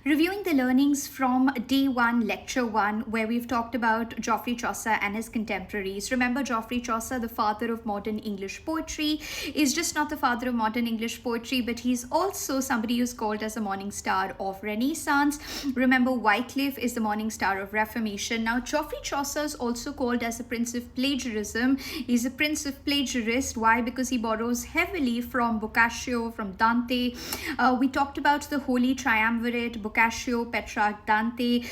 Reviewing the learnings from day one, lecture one, where we've talked about Geoffrey Chaucer and his contemporaries. Remember, Geoffrey Chaucer, the father of modern English poetry, is just not the father of modern English poetry, but he's also somebody who's called as a morning star of Renaissance. Remember, Wycliffe is the morning star of Reformation. Now, Geoffrey Chaucer is also called as a prince of plagiarism. He's a prince of plagiarist. Why? Because he borrows heavily from Boccaccio, from Dante. We talked about the Holy Triumvirate, Boccaccio, Petrarch, Dante,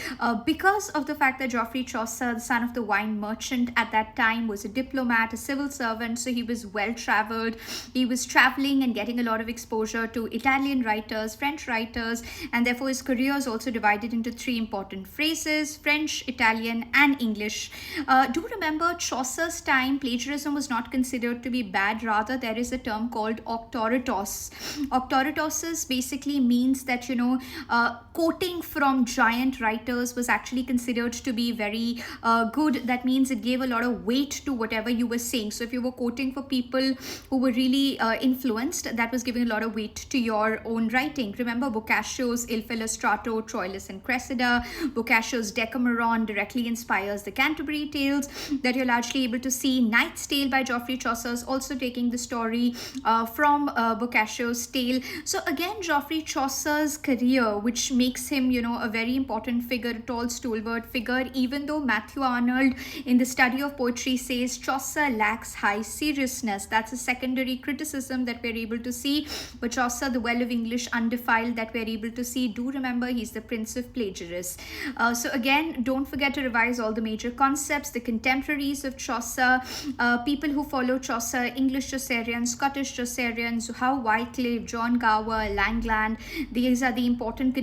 because of the fact that Geoffrey Chaucer, the son of the wine merchant at that time, was a diplomat, a civil servant, so he was well traveled. He was traveling and getting a lot of exposure to Italian writers, French writers, and therefore his career is also divided into three important phrases: French, Italian, and English. Do remember, Chaucer's time, plagiarism was not considered to be bad. Rather, there is a term called auctoritas. Auctoritas basically means that, quoting from giant writers was actually considered to be very good. That means it gave a lot of weight to whatever you were saying. So if you were quoting for people who were really influenced, that was giving a lot of weight to your own writing. Remember Boccaccio's Il Filostrato, Troilus and Cressida. Boccaccio's Decameron directly inspires the Canterbury Tales that you're largely able to see. Knight's Tale by Geoffrey Chaucer is also taking the story from Boccaccio's tale. So again, Geoffrey Chaucer's career, which makes him, a very important figure, a tall, stalwart figure, even though Matthew Arnold in the study of poetry says Chaucer lacks high seriousness. That's a secondary criticism that we're able to see. But Chaucer, the well of English undefiled, that we're able to see. Do remember, he's the prince of plagiarists. So again, don't forget to revise all the major concepts, the contemporaries of Chaucer, people who follow Chaucer, English Chaucerians, Scottish Chaucerians, how Wycliffe, John Gower, Langland, these are the important